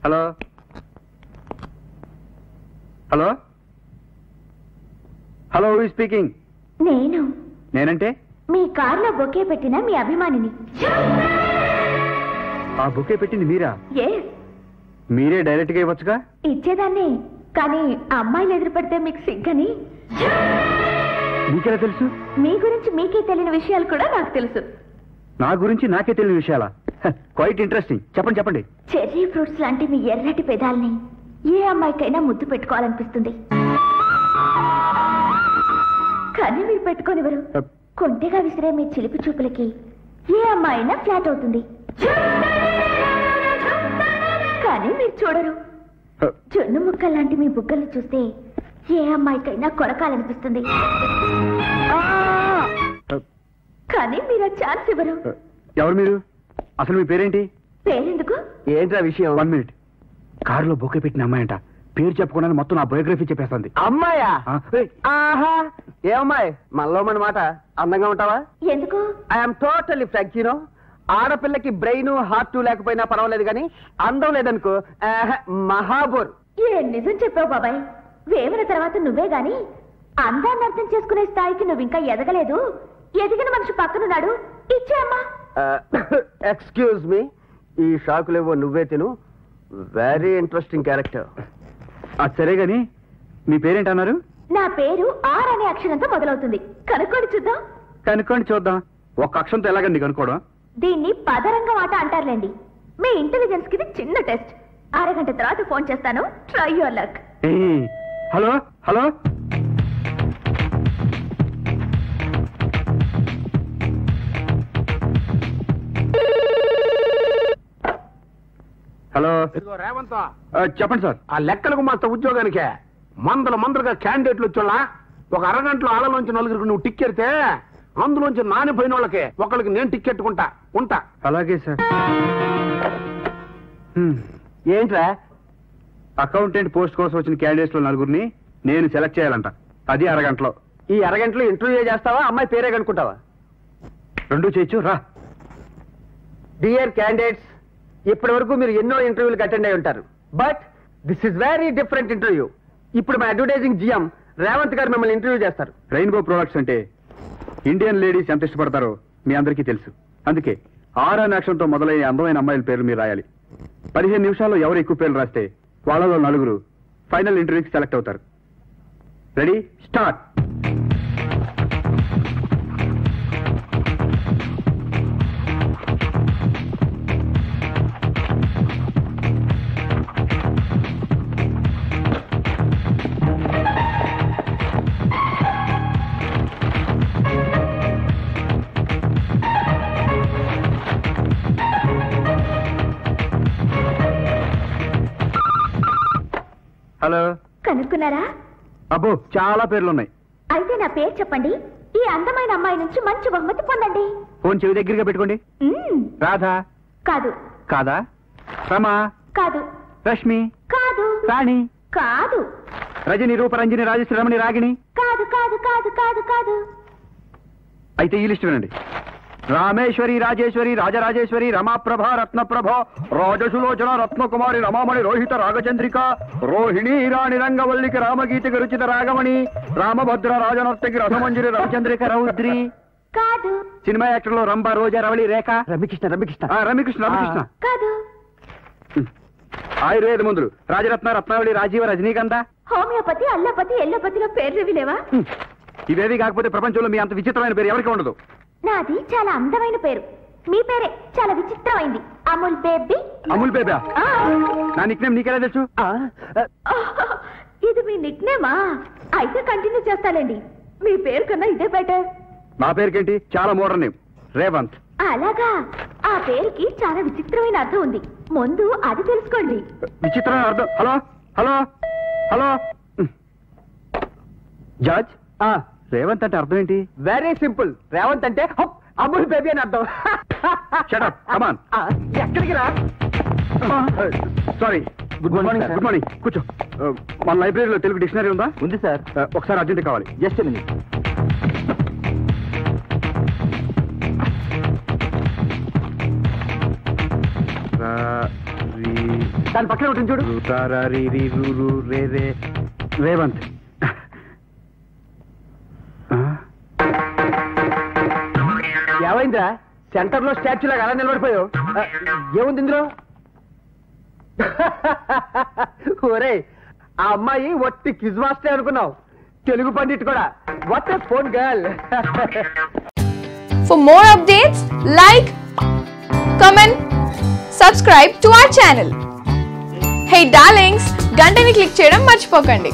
Hello hello hello who speaking? నేనంటే మీ కార్లో bouquet పెట్టిన మీ అభిమానిని. ఆ బొకే పెట్టింది మీరా? మీరే డైరెక్ట్ గా ఇవ్వచ్చుగా. ఇచ్చేదాన్ని, కానీ అమ్మాయిలు ఎదురుపడితే మీకు సిగ్గని. మీకెలా తెలుసు? మీ గురించి మీకే తెలియని విషయాలు కూడా నాకు తెలుసు. నా గురించి నాకే తెలియని విషయాలా? Quite interesting. చెప్పండి చెప్పండి. చెర్రీ ఫ్రూట్స్ లాంటి మీ ఎర్రటి పెదాల్ని ఏ అమ్మాయికైనా ముద్దు పెట్టుకోవాలనిపిస్తుంది, కానీ మీరు పెట్టుకోనివ్వరు. కొంటెగా విసిరే మీ చిలిపి చూపులకి ఏ అమ్మాయి అయినా ఫ్లాట్ అవుతుంది, కానీ మీరు చూడరు. జొన్ను ముక్క లాంటి మీ బుగ్గల్ని చూస్తే ఏ అమ్మాయికైనా కొరకాలనిపిస్తుంది, కానీ మీరు ఆ ఛాన్స్ ఇవ్వరు. ఎవరు మీరు? అసలు మీ పేరేంటి? పేరెందుకు? ఏంట్రా విషయం? 1 మినిట్. కారులో బొకే పెట్టిన అమ్మాయి అంట. పేరు చెప్పకుండా మొత్తం నా బయోగ్రఫీ చెప్పేస్తుంది. అమ్మాయా? ఆహా, ఏ అమ్మాయి? మనలో మన మాట. అందంగా ఉంటావా? ఎందుకు? I'm totally frank. ఆడపిల్లకి బ్రెయిన్ హార్ట్ లేకపోయినా పర్వాలేదు, కానీ అందం లేదనుకో మహాబోర్. నిజం చెప్పావు బాబాయ్. వేమన తర్వాత నువ్వే గాని అందాన్ని అర్థం చేసుకునే స్థాయికి నువ్వు ఇంకా ఎదగలేదు. ఎదిగిన మనిషి పక్కనున్నాడు, ఇచ్చేమ్మా. ఎక్స్క్యూజ్ మీ, ఈ షాకులేవో నువ్వే తిను. Very interesting character. అది సరే గాని మీ పేరేంటన్నారు? నా పేరు ఆర్ అనే అక్షరంతో మొదలవుతుంది. కనుక్కోండి చూద్దాం. కనుక్కోండి చూద్దాం. ఒక అక్షరంతో ఎలాగండి కనుక్కోవడం? దీన్ని పదరంగం ఆట అంటారులేండి. మీ ఇంటెలిజెన్స్ కి చిన్న టెస్ట్. అరగంట తర్వాత ఫోన్ చేస్తాను. Try your luck. Hello hello hello. Revanth, చెప్పండి సార్. ఆ లెక్కలకు మాస్త ఉద్యోగానికే మందలుగా క్యాండిడేట్లు వచ్చేలా ఒక అరగంటలో ఆళ్ళలోంచి నలుగురికి నువ్వు టిక్కెడితే అందులోంచి నానిపోయిన వాళ్ళకి ఒకళ్ళకి నేను టిక్కెట్టుకుంటా ఉంటా. అలాగే సార్. ఏంట్రా? అకౌంటెంట్ పోస్ట్ కోసం వచ్చిన క్యాండిడేట్స్ లో 4 నేను సెలెక్ట్ చేయాలంట. అది అరగంటలో. ఈ అరగంటలో ఇంటర్వ్యూ చేస్తావా, అమ్మాయి పేరే కనుక్కుంటావా? 2 చేయొచ్చు. రా. డియర్ క్యాండిడేట్స్, ఇప్పటి వరకు మీరు ఎన్నో ఇంటర్వ్యూలకు అటెండ్ అయి ఉంటారు. But this is very different interview. ఇప్పుడు మా అడ్వర్టైజింగ్ జిఎం రేవంత్ గారు మిమ్మల్ని ఇంటర్వ్యూ చేస్తారు. రెయిన్బో ప్రొడక్ట్స్ అంటే ఇండియన్ లేడీస్ ఎంత ఇష్టపడతారో మీ అందరికీ తెలుసు. అందుకే ఆర్ అనే అక్షరంతో మొదలైన అందమైన అమ్మాయిల పేర్లు మీరు రాయాలి. 15 నిమిషాల్లో ఎవరు ఎక్కువ పేర్లు రాస్తే వాళ్ళలో 4 ఫైనల్ ఇంటర్వ్యూకి సెలెక్ట్ అవుతారు. Ready, start. హలో. కనుక్కున్నారా? అబ్బో, చాలా పేర్లున్నాయి. అయితే నా పేరు చెప్పండి. ఈ అందమైన అమ్మాయి నుంచి మంచి బహుమతి పొందండి. ఫోన్ చెవి దగ్గరగా పెట్టుకోండి. రాధా? కాదు. కాదా? రమా? కాదు. రష్మి? కాదు. రాణి? కాదు. రజని, రూపరంజని, రాజశ్రీ, రమణి, రాగిణి? కాదు కాదు కాదు కాదు కాదు. అయితే ఈ లిస్ట్ వినండి. రామేశ్వరి, రాజేశ్వరి, రాజరాజేశ్వరి, రమాప్రభ, రత్నప్రభ, రాజసులోచన, రత్నకుమారి, రమామణి, రోహిత, రాగచంద్రిక, రోహిణి, రాణి, రంగవల్లికి, రామగీతికి, రుచిత, రాగమణి, రామభద్ర, రాజనర్తకి, రథమంజరి, రవిచంద్రిక, రౌద్రి? కాదు. సినిమా యాక్టర్ లో రంభ, రోజా, రవళి, రేఖ? రమ్యకృష్ణ. రమ్యకృష్ణ. కాదు. ఆయుర్వేద మందులు రాజరత్న, రత్నావళి, రాజీవ, రజనీగంధ? హోమియోపతి, అల్లోపతి, ఎల్లోపతిలో పేర్లు లేవా? ఇవేవి కాకపోతే ప్రపంచంలో మీ అంత విచిత్రమైన పేరు ఎవరికి ఉండదు. నాది చాలా అందమైన పేరు. మీ పేరే చాలా విచిత్రమైంది. అమూల్ బేబీ. అమూల్ బేబా? నా నిక్ నేమ్ నీకెలా తెలుసు? ఇది మీ నిక్ నేమా? అయితే కంటిన్యూ చేస్తానండి. మీ పేరు కన్నా ఇదే బెటర్. నా పేరుకేంటి? చాలా మోడర్న్ నేమ్, రేవంత్. అలాగా? ఆ పేరుకి చాలా విచిత్రమైన అర్థం ఉంది. ముందు అది తెలుసుకోండి. విచిత్రమైన అర్థం? Hello hello hello George, Revanth అంటే అర్థం ఏంటి? Very simple. రేవంత్ అంటే అమూల్ బేబీ అని అర్థం. Shut up, come on. ఎక్కడికి రా? Sorry. Good morning. Good morning. కూర్చో. మన లైబ్రరీలో తెలుగు డిక్షనరీ ఉందా? ఉంది సార్. ఒకసారి అర్జెంట్ కావాలి. Just minute. దాని పక్కన ఉంటుంది చూడు. రేవంత్. ఏమైందిరా సెంటర్ లో స్టాచ్యూ లాగా అలా నిలబడిపోయావు? ఏముంది ఇందులో? ఒరే ఆ అమ్మాయి ఒట్టి క్విజ్ మాస్టర్ అనుకున్నావు, తెలుగు పండిట్ కూడా. What a phone girl. For more updates, like, comment, subscribe to our channel. Hey darlings, గంటని click చేయడం మర్చిపోకండి.